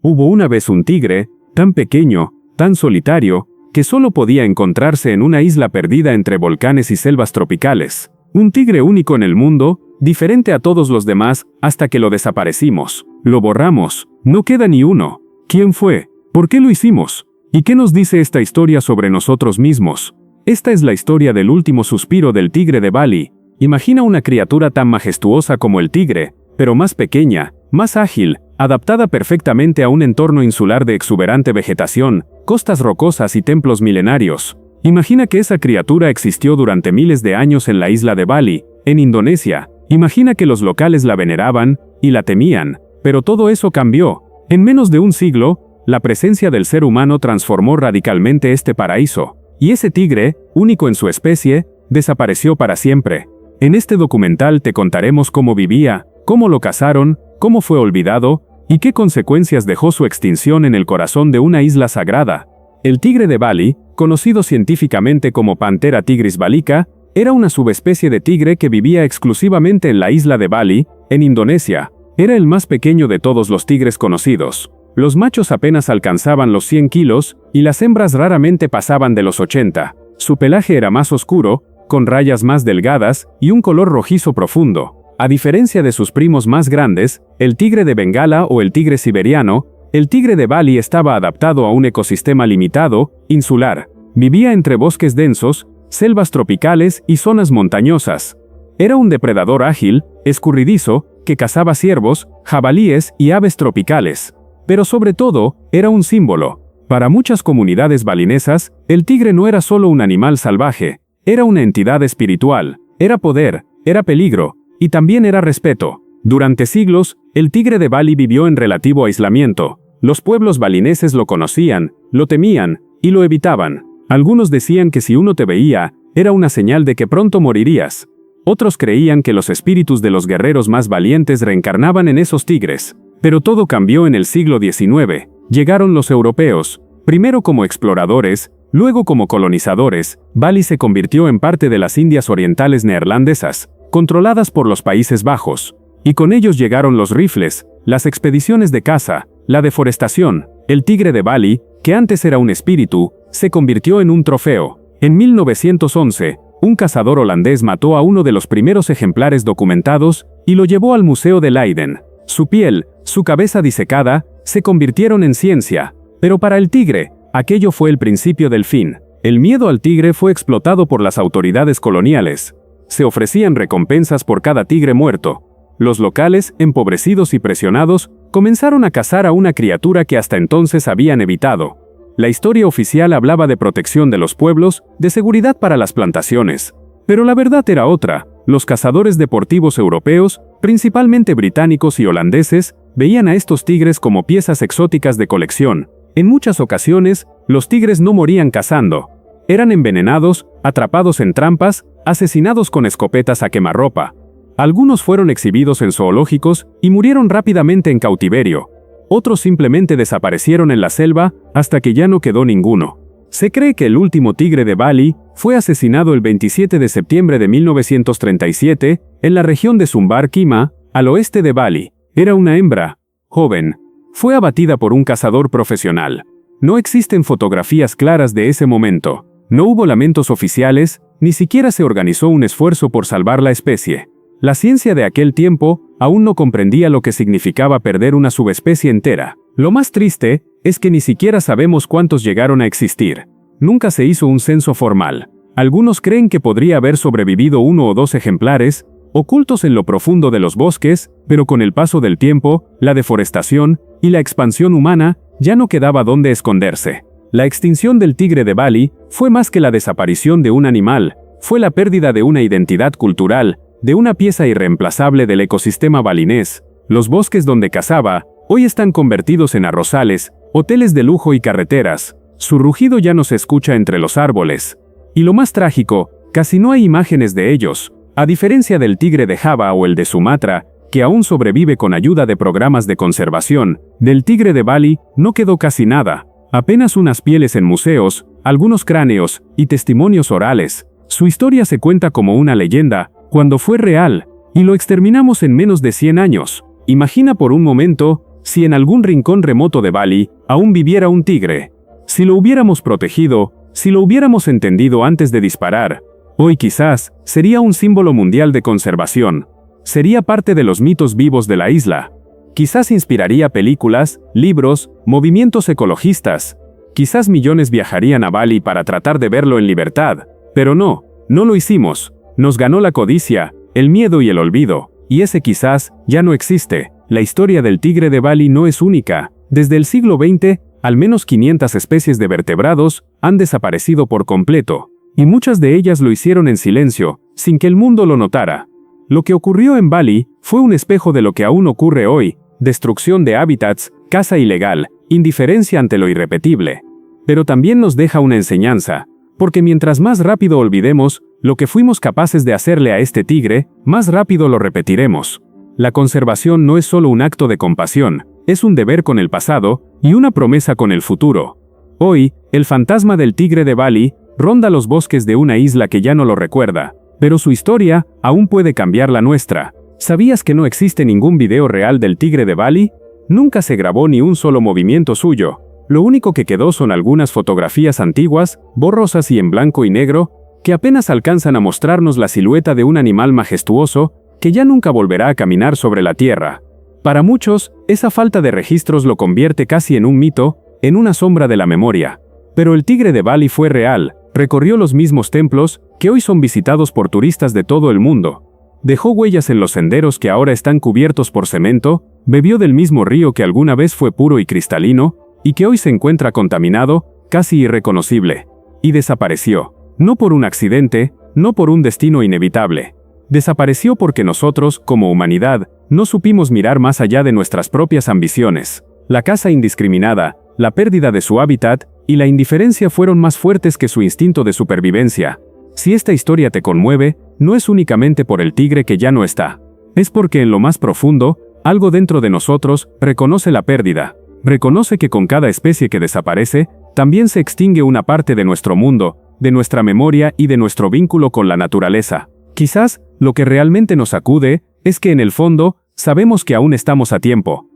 Hubo una vez un tigre, tan pequeño, tan solitario, que solo podía encontrarse en una isla perdida entre volcanes y selvas tropicales. Un tigre único en el mundo, diferente a todos los demás, hasta que lo desaparecimos. Lo borramos. No queda ni uno. ¿Quién fue? ¿Por qué lo hicimos? ¿Y qué nos dice esta historia sobre nosotros mismos? Esta es la historia del último suspiro del tigre de Bali. Imagina una criatura tan majestuosa como el tigre, pero más pequeña, más ágil, adaptada perfectamente a un entorno insular de exuberante vegetación, costas rocosas y templos milenarios. Imagina que esa criatura existió durante miles de años en la isla de Bali, en Indonesia. Imagina que los locales la veneraban y la temían, pero todo eso cambió. En menos de un siglo, la presencia del ser humano transformó radicalmente este paraíso, y ese tigre, único en su especie, desapareció para siempre. En este documental te contaremos cómo vivía, cómo lo cazaron, cómo fue olvidado, y qué consecuencias dejó su extinción en el corazón de una isla sagrada. El tigre de Bali, conocido científicamente como Panthera tigris balica, era una subespecie de tigre que vivía exclusivamente en la isla de Bali, en Indonesia. Era el más pequeño de todos los tigres conocidos. Los machos apenas alcanzaban los 100 kilos, y las hembras raramente pasaban de los 80. Su pelaje era más oscuro, con rayas más delgadas, y un color rojizo profundo. A diferencia de sus primos más grandes, el tigre de Bengala o el tigre siberiano, el tigre de Bali estaba adaptado a un ecosistema limitado, insular. Vivía entre bosques densos, selvas tropicales y zonas montañosas. Era un depredador ágil, escurridizo, que cazaba ciervos, jabalíes y aves tropicales. Pero sobre todo, era un símbolo. Para muchas comunidades balinesas, el tigre no era solo un animal salvaje, era una entidad espiritual, era poder, era peligro, y también era respeto. Durante siglos, el tigre de Bali vivió en relativo aislamiento. Los pueblos balineses lo conocían, lo temían, y lo evitaban. Algunos decían que si uno te veía, era una señal de que pronto morirías. Otros creían que los espíritus de los guerreros más valientes reencarnaban en esos tigres. Pero todo cambió en el siglo XIX. Llegaron los europeos, primero como exploradores, luego como colonizadores. Bali se convirtió en parte de las Indias Orientales neerlandesas, controladas por los Países Bajos. Y con ellos llegaron los rifles, las expediciones de caza, la deforestación. El tigre de Bali, que antes era un espíritu, se convirtió en un trofeo. En 1911, un cazador holandés mató a uno de los primeros ejemplares documentados y lo llevó al Museo de Leiden. Su piel, su cabeza disecada, se convirtieron en ciencia. Pero para el tigre, aquello fue el principio del fin. El miedo al tigre fue explotado por las autoridades coloniales. Se ofrecían recompensas por cada tigre muerto. Los locales, empobrecidos y presionados, comenzaron a cazar a una criatura que hasta entonces habían evitado. La historia oficial hablaba de protección de los pueblos, de seguridad para las plantaciones. Pero la verdad era otra. Los cazadores deportivos europeos, principalmente británicos y holandeses, veían a estos tigres como piezas exóticas de colección. En muchas ocasiones, los tigres no morían cazando. Eran envenenados, atrapados en trampas, asesinados con escopetas a quemarropa. Algunos fueron exhibidos en zoológicos y murieron rápidamente en cautiverio. Otros simplemente desaparecieron en la selva hasta que ya no quedó ninguno. Se cree que el último tigre de Bali fue asesinado el 27 de septiembre de 1937 en la región de Sumbar Kima, al oeste de Bali. Era una hembra, joven. Fue abatida por un cazador profesional. No existen fotografías claras de ese momento. No hubo lamentos oficiales, ni siquiera se organizó un esfuerzo por salvar la especie. La ciencia de aquel tiempo aún no comprendía lo que significaba perder una subespecie entera. Lo más triste es que ni siquiera sabemos cuántos llegaron a existir. Nunca se hizo un censo formal. Algunos creen que podría haber sobrevivido 1 o 2 ejemplares, ocultos en lo profundo de los bosques, pero con el paso del tiempo, la deforestación y la expansión humana, ya no quedaba dónde esconderse. La extinción del tigre de Bali fue más que la desaparición de un animal, fue la pérdida de una identidad cultural, de una pieza irreemplazable del ecosistema balinés. Los bosques donde cazaba, hoy están convertidos en arrozales, hoteles de lujo y carreteras. Su rugido ya no se escucha entre los árboles. Y lo más trágico, casi no hay imágenes de ellos. A diferencia del tigre de Java o el de Sumatra, que aún sobrevive con ayuda de programas de conservación, del tigre de Bali no quedó casi nada. Apenas unas pieles en museos, algunos cráneos y testimonios orales. Su historia se cuenta como una leyenda, cuando fue real, y lo exterminamos en menos de 100 años. Imagina por un momento Si en algún rincón remoto de Bali aún viviera un tigre, si lo hubiéramos protegido, si lo hubiéramos entendido antes de disparar, hoy quizás sería un símbolo mundial de conservación. Sería parte de los mitos vivos de la isla. Quizás inspiraría películas, libros, movimientos ecologistas. Quizás millones viajarían a Bali para tratar de verlo en libertad. Pero no lo hicimos. Nos ganó la codicia, el miedo y el olvido. Y ese quizás ya no existe. La historia del tigre de Bali no es única. Desde el siglo XX, al menos 500 especies de vertebrados han desaparecido por completo. Y muchas de ellas lo hicieron en silencio, sin que el mundo lo notara. Lo que ocurrió en Bali fue un espejo de lo que aún ocurre hoy: destrucción de hábitats, caza ilegal, indiferencia ante lo irrepetible. Pero también nos deja una enseñanza, porque mientras más rápido olvidemos lo que fuimos capaces de hacerle a este tigre, más rápido lo repetiremos. La conservación no es solo un acto de compasión, es un deber con el pasado y una promesa con el futuro. Hoy, el fantasma del tigre de Bali ronda los bosques de una isla que ya no lo recuerda, pero su historia aún puede cambiar la nuestra. ¿Sabías que no existe ningún video real del tigre de Bali? Nunca se grabó ni un solo movimiento suyo. Lo único que quedó son algunas fotografías antiguas, borrosas y en blanco y negro, que apenas alcanzan a mostrarnos la silueta de un animal majestuoso que ya nunca volverá a caminar sobre la tierra. Para muchos, esa falta de registros lo convierte casi en un mito, en una sombra de la memoria. Pero el tigre de Bali fue real, recorrió los mismos templos que hoy son visitados por turistas de todo el mundo. Dejó huellas en los senderos que ahora están cubiertos por cemento, bebió del mismo río que alguna vez fue puro y cristalino, y que hoy se encuentra contaminado, casi irreconocible. Y desapareció. No por un accidente, no por un destino inevitable. Desapareció porque nosotros, como humanidad, no supimos mirar más allá de nuestras propias ambiciones. La caza indiscriminada, la pérdida de su hábitat y la indiferencia fueron más fuertes que su instinto de supervivencia. Si esta historia te conmueve, no es únicamente por el tigre que ya no está. Es porque en lo más profundo, algo dentro de nosotros reconoce la pérdida. Reconoce que con cada especie que desaparece, también se extingue una parte de nuestro mundo, de nuestra memoria y de nuestro vínculo con la naturaleza. Quizás, lo que realmente nos sacude, es que en el fondo, sabemos que aún estamos a tiempo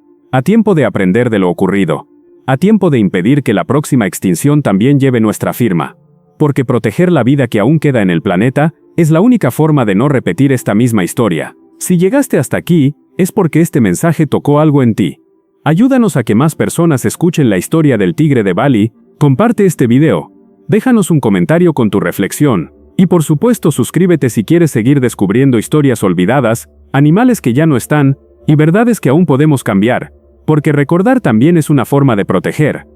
de aprender de lo ocurrido, a tiempo de impedir que la próxima extinción también lleve nuestra firma. Porque proteger la vida que aún queda en el planeta, es la única forma de no repetir esta misma historia. Si llegaste hasta aquí, es porque este mensaje tocó algo en ti. Ayúdanos a que más personas escuchen la historia del tigre de Bali, comparte este video, déjanos un comentario con tu reflexión, y por supuesto suscríbete si quieres seguir descubriendo historias olvidadas, animales que ya no están, y verdades que aún podemos cambiar, porque recordar también es una forma de proteger.